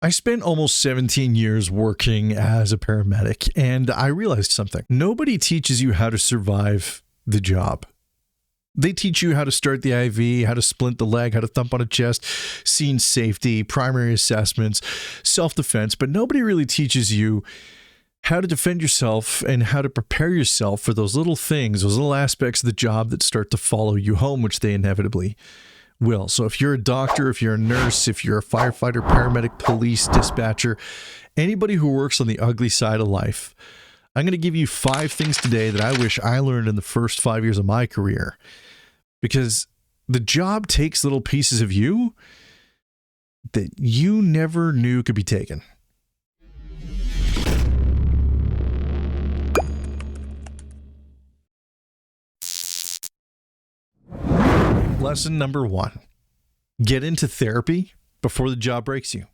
I spent almost 17 years working as a paramedic, and I realized something. Nobody teaches you how to survive the job. They teach you how to start the IV, how to splint the leg, how to thump on a chest, scene safety, primary assessments, self-defense, but nobody really teaches you how to defend yourself and how to prepare yourself for those little things, those little aspects of the job that start to follow you home, which they inevitably will. So if you're a doctor, if you're a nurse, if you're a firefighter, paramedic, police, dispatcher, anybody who works on the ugly side of life, I'm going to give you 5 things today that I wish I learned in the first 5 years of my career. Because the job takes little pieces of you that you never knew could be taken. Lesson number 1. Get into therapy before the job breaks you.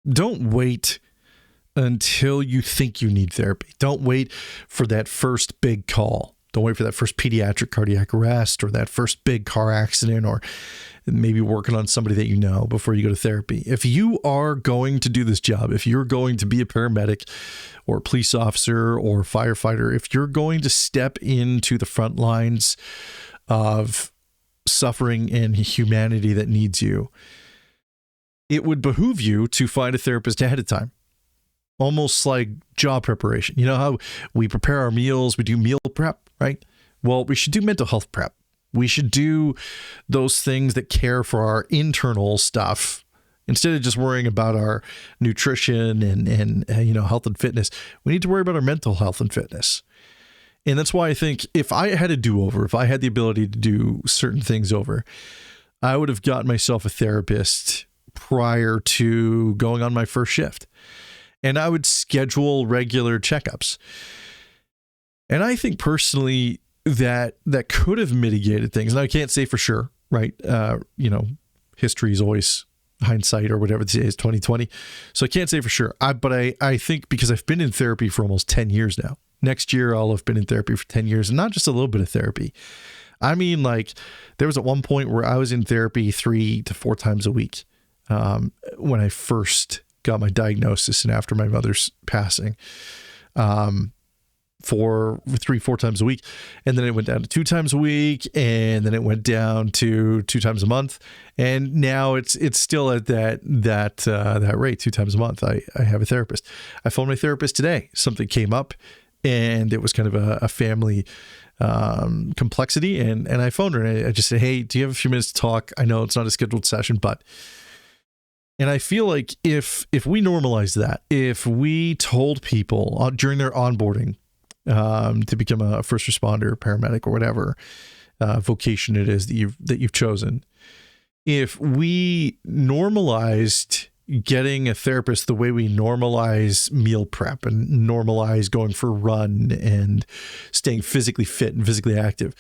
Don't wait until you think you need therapy. Don't wait for that first big call. Don't wait for that first pediatric cardiac arrest or that first big car accident or maybe working on somebody that you know before you go to therapy. If you are going to do this job, if you're going to be a paramedic or a police officer or firefighter, if you're going to step into the front lines of suffering and humanity that needs you, it would behoove you to find a therapist ahead of time. Almost like job preparation. You know how we prepare our meals, we do meal prep, right? Well, we should do mental health prep. We should do those things that care for our internal stuff instead of just worrying about our nutrition and health and fitness. We need to worry about our mental health and fitness. And that's why I think if I had a do-over, if I had the ability to do certain things over, I would have gotten myself a therapist prior to going on my first shift. And I would schedule regular checkups. And I think personally that could have mitigated things. And I can't say for sure, right? History is always hindsight or whatever they say is 2020. So I can't say for sure. But I think because I've been in therapy for almost 10 years now. Next year, I'll have been in therapy for 10 years, and not just a little bit of therapy. I mean, like, there was at one point where I was in therapy 3 to 4 times a week when I first got my diagnosis and after my mother's passing, for 3-4 times a week. And then it went down to 2 times a week, and then it went down to 2 times a month. And now it's still at that rate, 2 times a month. I have a therapist. I phoned my therapist today. Something came up, and it was kind of a family complexity. And I phoned her, and I just said, hey, do you have a few minutes to talk? I know it's not a scheduled session, but... And I feel like if we normalize that, if we told people during their onboarding to become a first responder, paramedic, or whatever vocation it is that you've chosen, if we normalized getting a therapist the way we normalize meal prep and normalize going for a run and staying physically fit and physically active,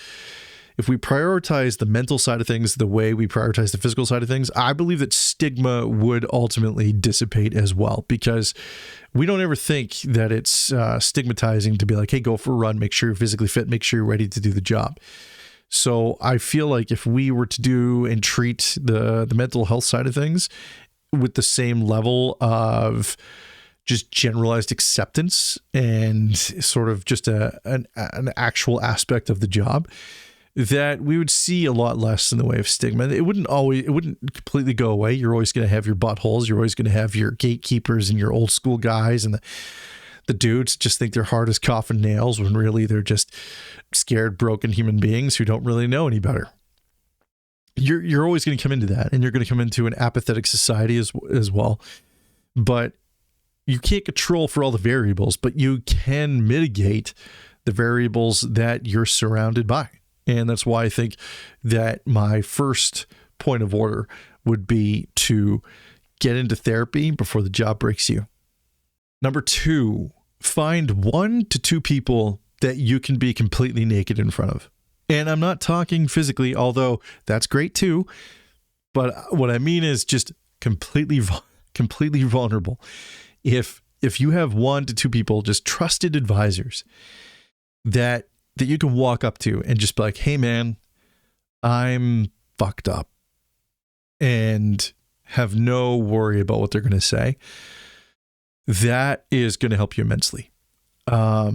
if we prioritize the mental side of things the way we prioritize the physical side of things, I believe that stigma would ultimately dissipate as well, because we don't ever think that it's stigmatizing to be like, hey, go for a run, make sure you're physically fit, make sure you're ready to do the job. So I feel like if we were to do and treat the mental health side of things with the same level of just generalized acceptance and sort of just an actual aspect of the job, that we would see a lot less in the way of stigma. It wouldn't completely go away. You're always going to have your buttholes. You're always going to have your gatekeepers and your old school guys, and the dudes just think they're hard as coffin nails when really they're just scared, broken human beings who don't really know any better. You're always going to come into that, and you're going to come into an apathetic society as well. But you can't control for all the variables, but you can mitigate the variables that you're surrounded by. And that's why I think that my first point of order would be to get into therapy before the job breaks you. Number 2, find 1 to 2 people that you can be completely naked in front of. And I'm not talking physically, although that's great too. But what I mean is just completely vulnerable. If you have 1 to 2 people, just trusted advisors that you can walk up to and just be like, hey man, I'm fucked up. And have no worry about what they're going to say. That is going to help you immensely. I'll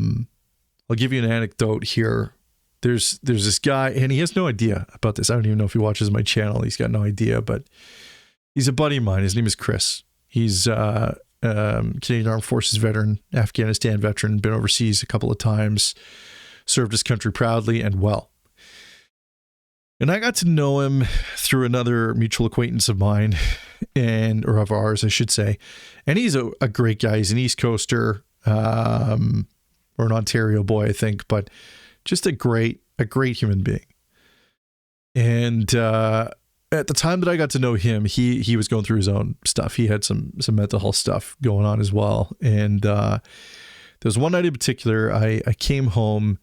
give you an anecdote here. There's this guy, and he has no idea about this. I don't even know if he watches my channel. He's got no idea, but he's a buddy of mine. His name is Chris. He's Canadian Armed Forces veteran, Afghanistan veteran, been overseas a couple of times, served his country proudly and well. And I got to know him through another mutual acquaintance of mine, or of ours, I should say. And he's a great guy. He's an East Coaster, or an Ontario boy, I think, but just a great human being. And at the time that I got to know him, he was going through his own stuff. He had some mental health stuff going on as well. And there was one night in particular, I came home,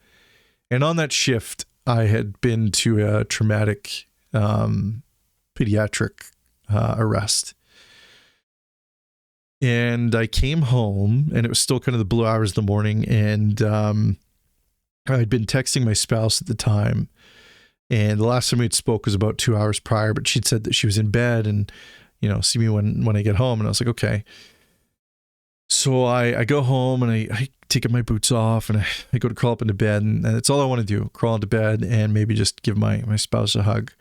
and on that shift, I had been to a traumatic pediatric arrest. And I came home, and it was still kind of the blue hours of the morning, and I'd been texting my spouse at the time, and the last time we had spoke was about 2 hours prior, but she'd said that she was in bed and, see me when I get home. And I was like, okay. So I go home, and I take my boots off, and I go to crawl up into bed, and that's all I want to do, crawl into bed and maybe just give my spouse a hug.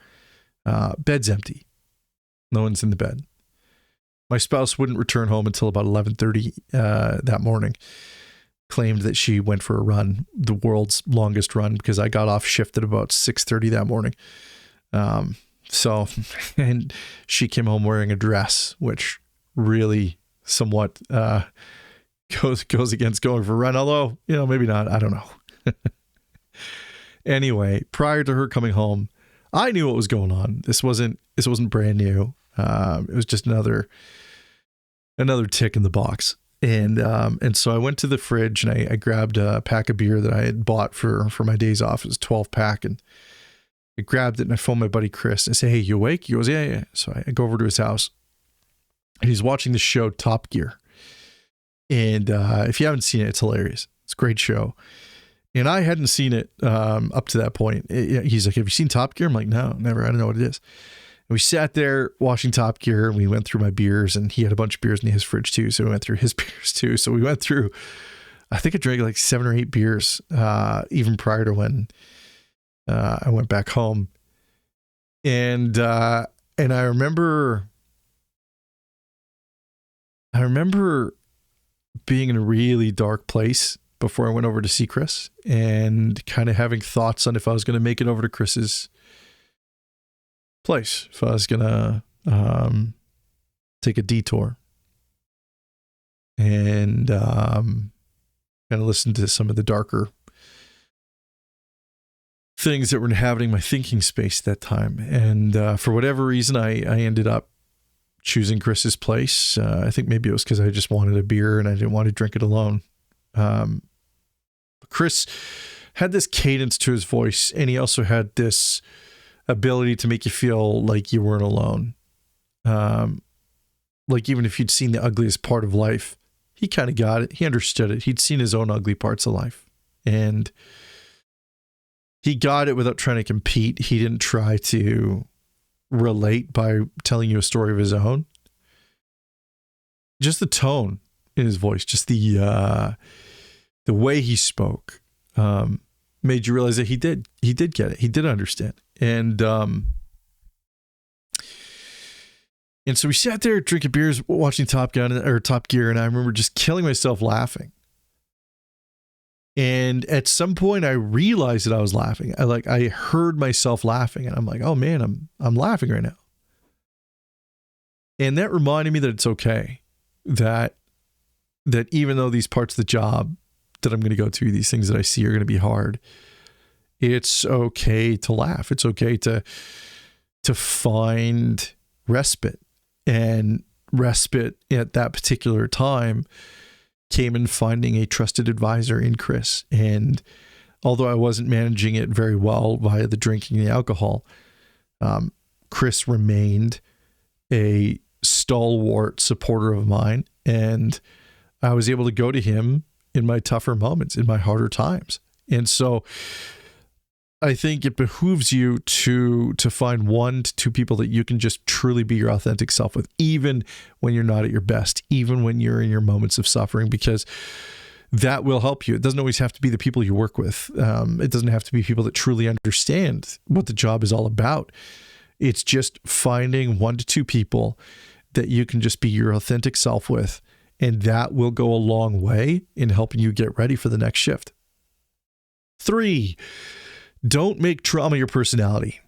Bed's empty. No one's in the bed. My spouse wouldn't return home until about 11:30 that morning. Claimed that she went for a run, the world's longest run, because I got off shift at about 6:30 that morning. And she came home wearing a dress, which really somewhat goes against going for a run, although, maybe not. I don't know. Anyway, prior to her coming home, I knew what was going on. This wasn't brand new. It was just another tick in the box. And so I went to the fridge, and I grabbed a pack of beer that I had bought for my days off. It was a 12 pack, and I grabbed it, and I phoned my buddy Chris and I say, "Hey, you awake?" He goes, yeah. So I go over to his house, and he's watching the show Top Gear. And if you haven't seen it, it's hilarious. It's a great show. And I hadn't seen it up to that point. He's like, "Have you seen Top Gear?" I'm like, "No, never. I don't know what it is." And we sat there watching Top Gear, and we went through my beers, and he had a bunch of beers in his fridge too. So we went through his beers too. So we went through, I think I drank like 7 or 8 beers, even prior to when I went back home. And I remember being in a really dark place before I went over to see Chris, and kind of having thoughts on if I was going to make it over to Chris's place, if I was going to take a detour and kind of listen to some of the darker things that were inhabiting my thinking space at that time. And for whatever reason, I ended up choosing Chris's place. I think maybe it was because I just wanted a beer and I didn't want to drink it alone. Chris had this cadence to his voice, and he also had this ability to make you feel like you weren't alone. Like even if you'd seen the ugliest part of life, he kind of got it. He understood it. He'd seen his own ugly parts of life, and he got it without trying to compete. He didn't try to relate by telling you a story of his own. Just the tone in his voice, just the way he spoke, made you realize that he did get it. He did understand. And so we sat there drinking beers, watching Top Gear, and I remember just killing myself laughing. And at some point I realized that I was laughing. I heard myself laughing, and I'm like, "Oh man, I'm laughing right now." And that reminded me that it's okay, that even though these parts of the job that I'm going to go to, these things that I see are going to be hard, it's okay to laugh. It's okay to find respite. And respite at that particular time came in finding a trusted advisor in Chris. And although I wasn't managing it very well via the drinking and the alcohol, Chris remained a stalwart supporter of mine. And I was able to go to him in my tougher moments, in my harder times. And so I think it behooves you to find 1 to 2 people that you can just truly be your authentic self with, even when you're not at your best, even when you're in your moments of suffering, because that will help you. It doesn't always have to be the people you work with. It doesn't have to be people that truly understand what the job is all about. It's just finding 1 to 2 people that you can just be your authentic self with, and that will go a long way in helping you get ready for the next shift. 3, don't make trauma your personality.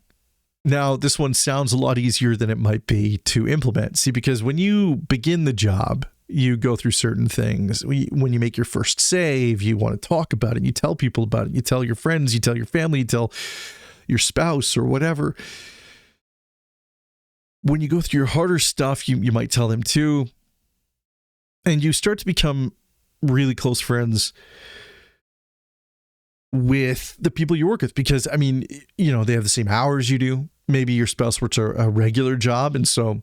Now, this one sounds a lot easier than it might be to implement. See, because when you begin the job, you go through certain things. When you make your first save, you want to talk about it. You tell people about it. You tell your friends, you tell your family, you tell your spouse or whatever. When you go through your harder stuff, you might tell them too. And you start to become really close friends with the people you work with, because I mean, you know, they have the same hours you do. Maybe your spouse works a regular job, and so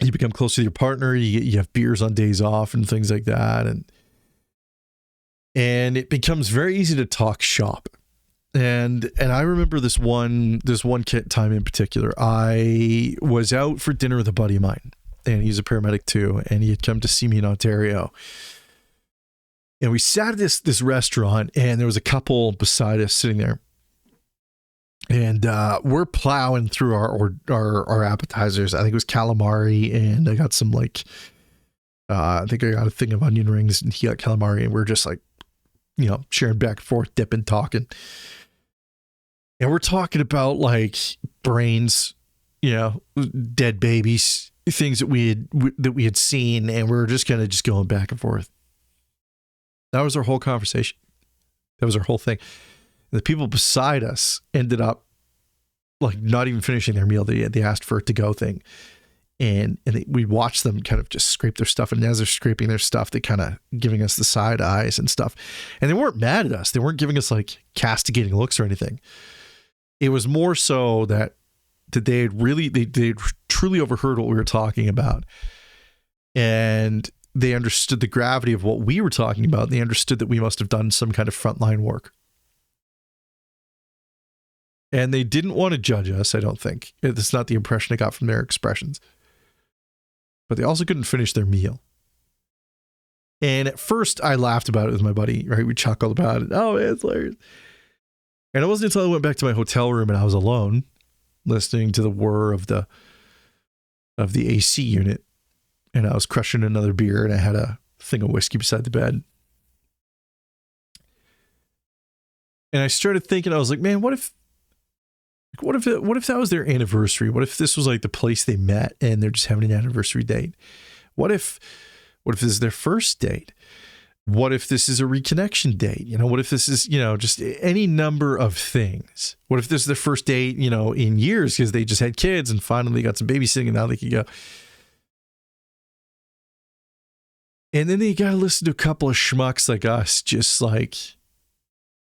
you become close to your partner. You have beers on days off and things like that, and it becomes very easy to talk shop. And I remember this one time in particular. I was out for dinner with a buddy of mine, and he's a paramedic too, and he had come to see me in Ontario. And we sat at this restaurant, and there was a couple beside us sitting there. And we're plowing through our appetizers. I think it was calamari, and I got some I think I got a thing of onion rings, and he got calamari, and we're just like, you know, sharing back and forth, dipping, talking. And we're talking about like brains, you know, dead babies, things that we had seen, and we were just kind of just going back and forth. That was our whole conversation. That was our whole thing. And the people beside us ended up like not even finishing their meal. They asked for a to-go thing. And we watched them kind of just scrape their stuff. And as they're scraping their stuff, they kind of giving us the side eyes and stuff. And they weren't mad at us. They weren't giving us like castigating looks or anything. It was more so that they truly overheard what we were talking about. And they understood the gravity of what we were talking about. And they understood that we must have done some kind of frontline work. And they didn't want to judge us, I don't think. It's not the impression I got from their expressions. But they also couldn't finish their meal. And at first, I laughed about it with my buddy, right? We chuckled about it. Oh, man, it's hilarious. And it wasn't until I went back to my hotel room and I was alone, listening to the whir of the AC unit. And I was crushing another beer, and I had a thing of whiskey beside the bed. And I started thinking, I was like, man, what if that was their anniversary? What if this was like the place they met and they're just having an anniversary date? What if this is their first date? What if this is a reconnection date? You know, what if this is, you know, just any number of things? What if this is their first date, you know, in years because they just had kids and finally got some babysitting and now they can go. And then you got to listen to a couple of schmucks like us just like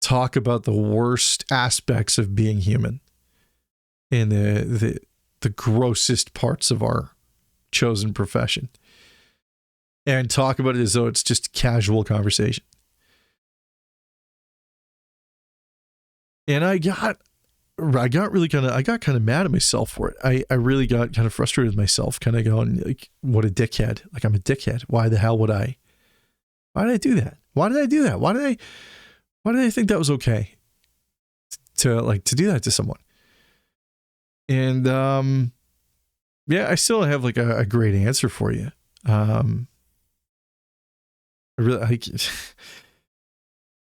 talk about the worst aspects of being human and the grossest parts of our chosen profession, and talk about it as though it's just casual conversation. And I got kind of mad at myself for it. I really got kind of frustrated with myself, kind of going like, what a dickhead. Like, I'm a dickhead. Why the hell would I do that? Why did I do that? Why did I think that was okay to do that to someone? And, yeah, I still have like a great answer for you.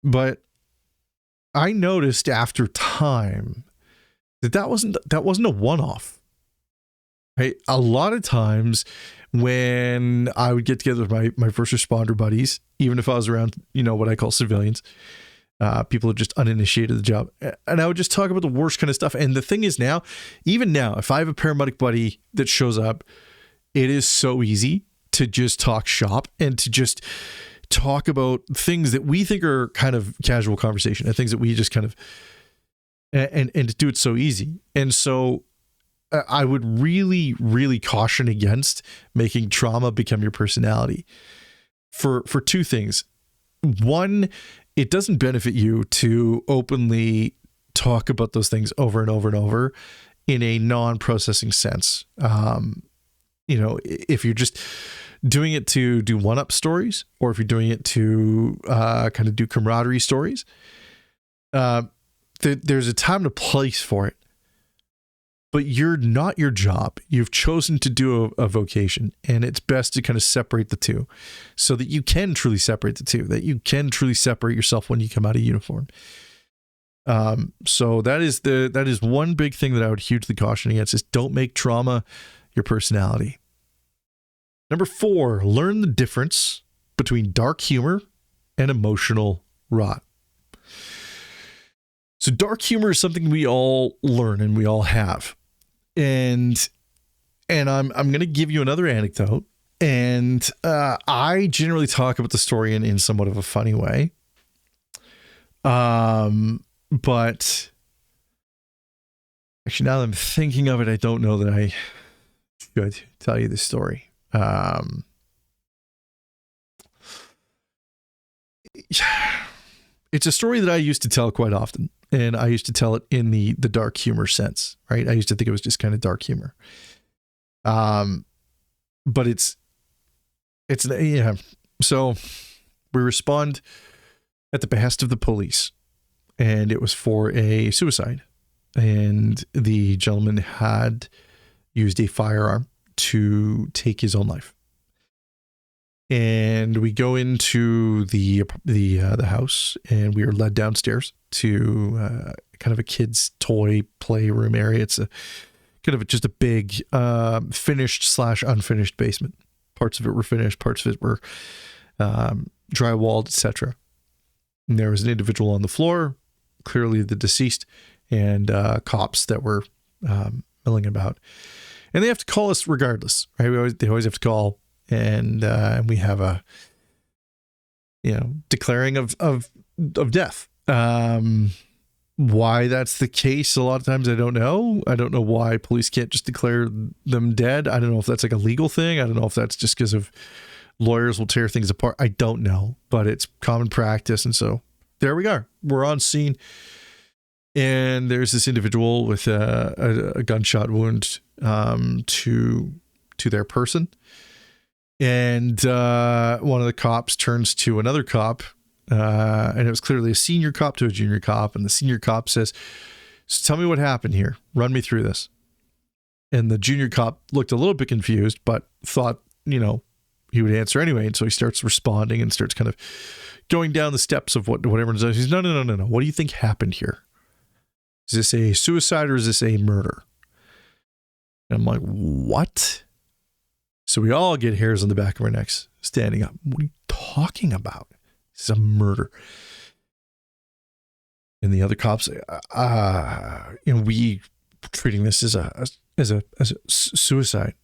But I noticed after time that wasn't a one-off. Right? A lot of times when I would get together with my first responder buddies, even if I was around, you know, what I call civilians, people who are just uninitiated the job, and I would just talk about the worst kind of stuff. And the thing is now, even now, if I have a paramedic buddy that shows up, it is so easy to just talk shop and to just talk about things that we think are kind of casual conversation and things that we just kind of, and to do it so easy. And so I would really, really caution against making trauma become your personality for two things. One, it doesn't benefit you to openly talk about those things over and over and over in a non-processing sense. If you're just doing it to do one-up stories, or if you're doing it to kind of do camaraderie stories, there's a time and a place for it. But you're not your job. You've chosen to do a vocation, and it's best to kind of separate the two so that you can truly separate the two, that you can truly separate yourself when you come out of uniform. So that is one big thing that I would hugely caution against, is don't make trauma your personality. Number 4, learn the difference between dark humor and emotional rot. So dark humor is something we all learn and we all have. And I'm going to give you another anecdote. And I generally talk about the story in somewhat of a funny way. But actually, now that I'm thinking of it, I don't know that I should tell you this story. It's a story that I used to tell quite often, and I used to tell it in the dark humor sense, right? I used to think it was just kind of dark humor. But it's yeah. So we respond at the behest of the police, and it was for a suicide, and the gentleman had used a firearm to take his own life. And we go into the house, and we are led downstairs to kind of a kid's toy playroom area. It's a kind of just a big finished/unfinished basement. Parts of it were finished, parts of it were drywalled, etc. And there was an individual on the floor, clearly the deceased, and cops that were milling about. And they have to call us regardless, right? They always have to call. And we have a, declaring of death. Why that's the case a lot of times, I don't know. I don't know why police can't just declare them dead. I don't know if that's like a legal thing. I don't know if that's just because of lawyers will tear things apart. I don't know, but it's common practice. And so there we are. We're on scene. And there's this individual with a gunshot wound to their person. And one of the cops turns to another cop, and it was clearly a senior cop to a junior cop. And the senior cop says, "So tell me what happened here. Run me through this." And the junior cop looked a little bit confused, but thought, he would answer anyway. And so he starts responding and starts kind of going down the steps of what everyone's doing. He's, no. What do you think happened here? Is this a suicide or is this a murder? And I'm like, what? So we all get hairs on the back of our necks standing up. What are you talking about? This is a murder. And the other cops, we treating this as a suicide.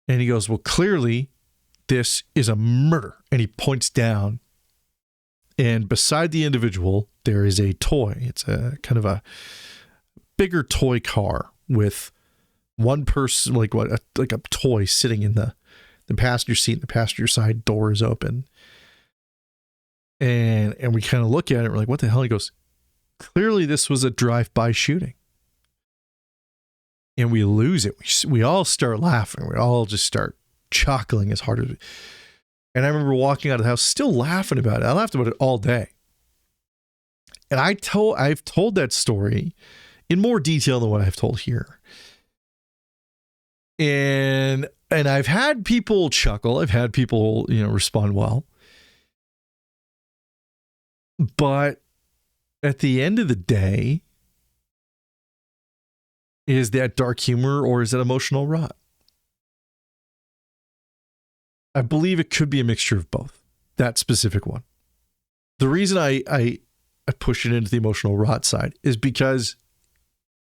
And he goes, well, clearly this is a murder. And he points down, and beside the individual, there is a toy. It's a kind of a bigger toy car with one person, like a toy sitting in the passenger seat, and the passenger side door is open. And we kind of look at it, we're like, what the hell? He goes, clearly this was a drive-by shooting. And we lose it. We all start laughing. We all just start chuckling as hard as we. And I remember walking out of the house still laughing about it. I laughed about it all day. And I've told that story in more detail than what I've told here. And I've had people chuckle. I've had people, respond well. But at the end of the day, is that dark humor or is that emotional rot? I believe it could be a mixture of both. That specific one. The reason I push it into the emotional rot side is because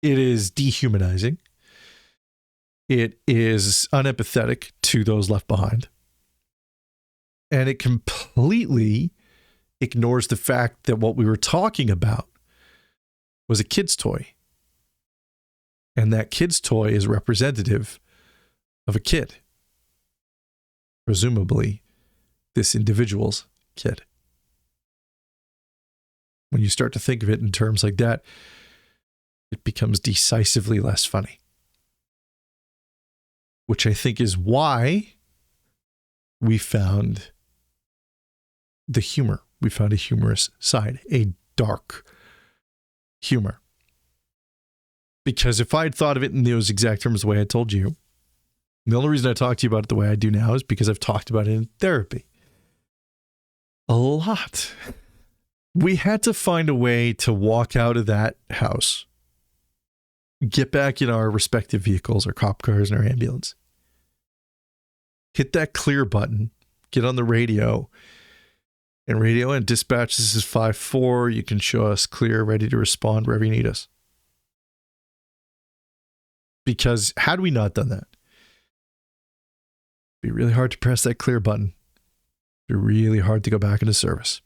it is dehumanizing. It is unempathetic to those left behind. And it completely ignores the fact that what we were talking about was a kid's toy. And that kid's toy is representative of a kid. Presumably, this individual's kid. When you start to think of it in terms like that, it becomes decisively less funny. Which I think is why we found the humor. We found a humorous side, a dark humor. Because if I had thought of it in those exact terms the way I told you, the only reason I talk to you about it the way I do now is because I've talked about it in therapy. A lot. We had to find a way to walk out of that house, get back in our respective vehicles, our cop cars and our ambulance, hit that clear button, get on the radio, and dispatch, this is 5-4. You can show us clear, ready to respond wherever you need us. Because had we not done that, it'd be really hard to press that clear button. It'd be really hard to go back into service.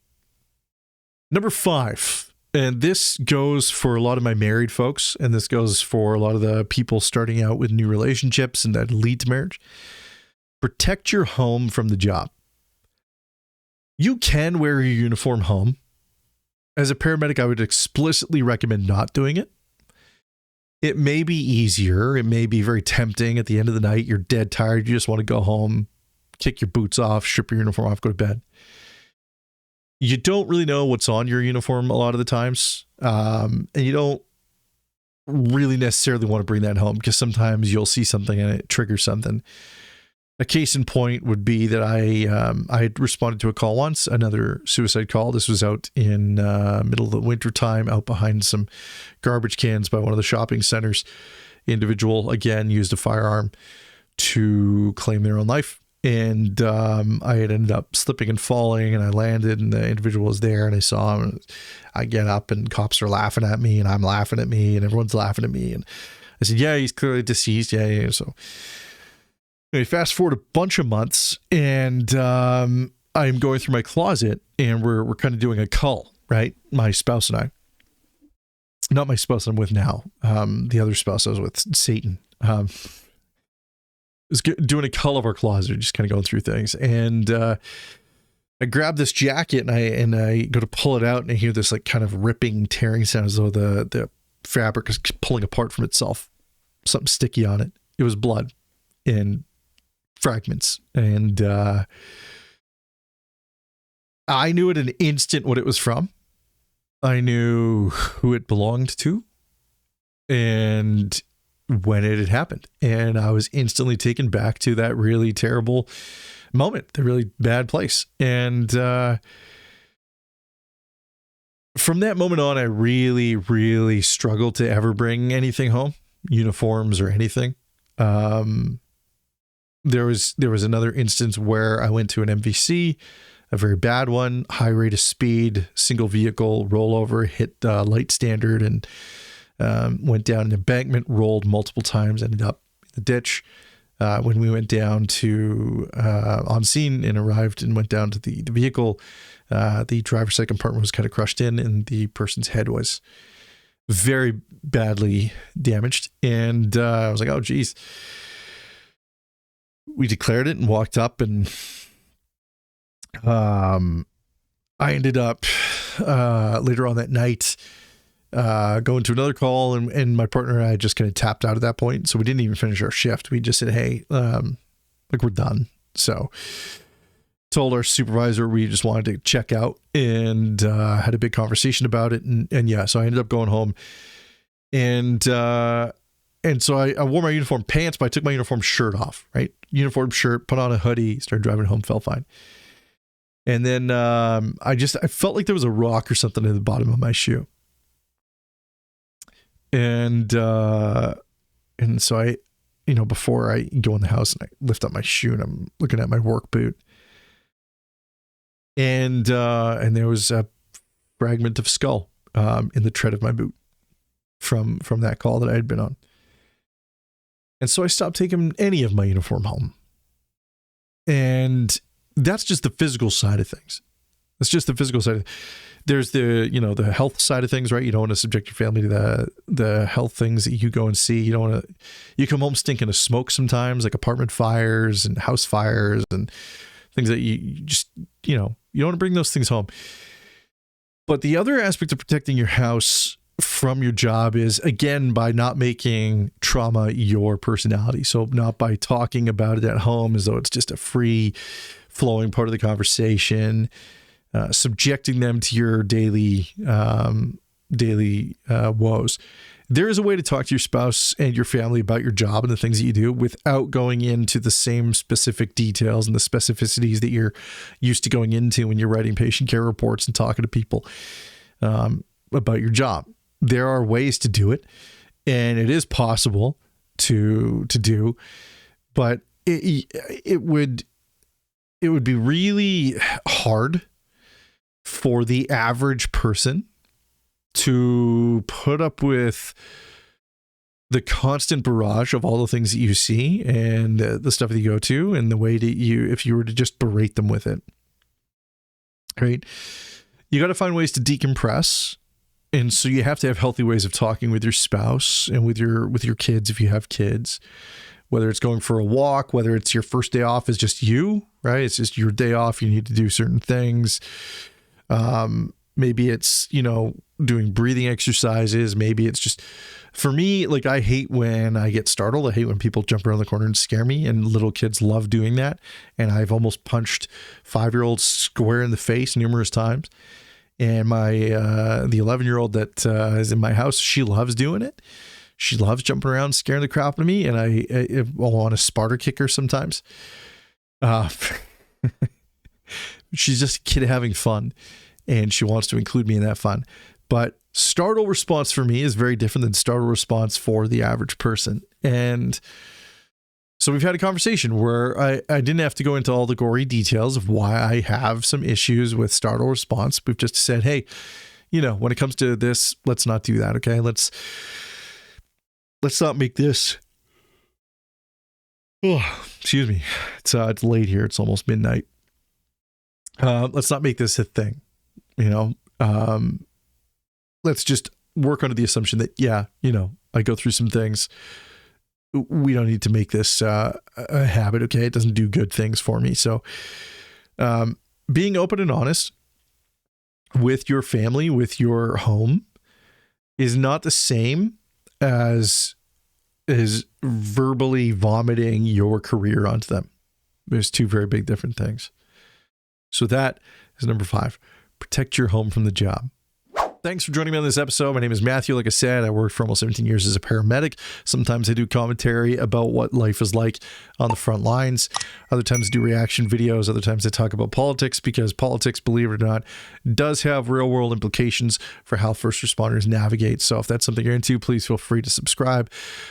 Number 5, and this goes for a lot of my married folks, and this goes for a lot of the people starting out with new relationships and that lead to marriage. Protect your home from the job. You can wear your uniform home. As a paramedic, I would explicitly recommend not doing it. It may be easier. It may be very tempting at the end of the night. You're dead tired. You just want to go home, kick your boots off, strip your uniform off, go to bed. You don't really know what's on your uniform a lot of the times. And you don't really necessarily want to bring that home because sometimes you'll see something and it triggers something. A case in point would be that I had responded to a call once, another suicide call. This was out in middle of the winter time, out behind some garbage cans by one of the shopping centers. Individual, again, used a firearm to claim their own life. And I had ended up slipping and falling, and I landed, and the individual was there, and I saw him. And I get up, and cops are laughing at me, and I'm laughing at me, and everyone's laughing at me. And I said, yeah, he's clearly deceased. Yeah. So anyway, fast forward a bunch of months, and I'm going through my closet, and we're kind of doing a cull, right? My spouse and I. Not my spouse I'm with now. The other spouse I was with, Satan. Was doing a cull of our closet, just kind of going through things. And I grab this jacket and I go to pull it out, and I hear this like kind of ripping, tearing sound as though the fabric is pulling apart from itself. Something sticky on it. It was blood and fragments. And I knew at an instant what it was from. I knew who it belonged to and when it had happened. And I was instantly taken back to that really terrible moment, the really bad place. And from that moment on, I really, really struggled to ever bring anything home, uniforms or anything. There was another instance where I went to an MVC, a very bad one, high rate of speed, single vehicle rollover, hit light standard, and went down an embankment, rolled multiple times, ended up in the ditch. When we went down to on scene and arrived and went down to the vehicle, the driver's side compartment was kind of crushed in, and the person's head was very badly damaged. And I was like, oh, geez. We declared it and walked up, and I ended up later on that night going to another call, and my partner and I just kind of tapped out at that point. So we didn't even finish our shift. We just said, hey, like we're done. So told our supervisor we just wanted to check out, and had a big conversation about it. And yeah, so I ended up going home, and so I wore my uniform pants, but I took my uniform shirt off, right? Uniform shirt, put on a hoodie, started driving home, felt fine. And then I felt like there was a rock or something in the bottom of my shoe. And so I, before I go in the house and I lift up my shoe and I'm looking at my work boot, and there was a fragment of skull in the tread of my boot from that call that I had been on. And so I stopped taking any of my uniform home. And that's just the physical side of things. That's just the physical side. There's the health side of things, right? You don't want to subject your family to the health things that you go and see. You don't want to, you come home stinking of smoke sometimes, like apartment fires and house fires and things that you just, you don't want to bring those things home. But the other aspect of protecting your house from your job is, again, by not making trauma your personality. So not by talking about it at home as though it's just a free flowing part of the conversation, subjecting them to your daily woes. There is a way to talk to your spouse and your family about your job and the things that you do without going into the same specific details and the specificities that you're used to going into when you're writing patient care reports and talking to people about your job. There are ways to do it, and it is possible to do, but it would be really hard for the average person to put up with the constant barrage of all the things that you see and the stuff that you go to, and the way that if you were to just berate them with it, right? You got to find ways to decompress. And so you have to have healthy ways of talking with your spouse and with your kids if you have kids, whether it's going for a walk, whether it's your first day off is just you, right? It's just your day off. You need to do certain things. Maybe it's, doing breathing exercises. Maybe it's just, for me, like, I hate when I get startled. I hate when people jump around the corner and scare me, and little kids love doing that. And I've almost punched 5-year-olds square in the face numerous times. And the 11-year-old that is in my house, she loves doing it. She loves jumping around, scaring the crap out of me. And I want to Sparta kick her sometimes. She's just a kid having fun, and she wants to include me in that fun. But startle response for me is very different than startle response for the average person. And so we've had a conversation where I didn't have to go into all the gory details of why I have some issues with startle response. We've just said, hey, when it comes to this, let's not do that. Okay. Let's not make this. Oh, excuse me. It's late here. It's almost midnight. Let's not make this a thing. Let's just work under the assumption that, I go through some things. We don't need to make this a habit, okay? It doesn't do good things for me. So being open and honest with your family, with your home, is not the same as verbally vomiting your career onto them. There's two very big different things. So that is number 5. Protect your home from the job. Thanks for joining me on this episode. My name is Matthew. Like I said, I worked for almost 17 years as a paramedic. Sometimes I do commentary about what life is like on the front lines. Other times I do reaction videos. Other times I talk about politics, because politics, believe it or not, does have real world implications for how first responders navigate. So if that's something you're into, please feel free to subscribe.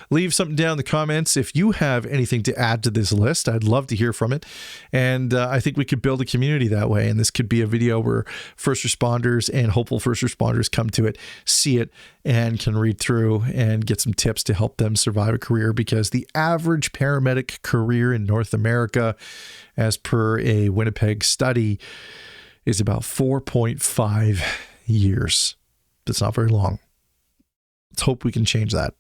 Leave something down in the comments. If you have anything to add to this list, I'd love to hear from it. And I think we could build a community that way. And this could be a video where first responders and hopeful first responders come to it, see it, and can read through and get some tips to help them survive a career, because the average paramedic career in North America, as per a Winnipeg study, is about 4.5 years. That's not very long. Let's hope we can change that.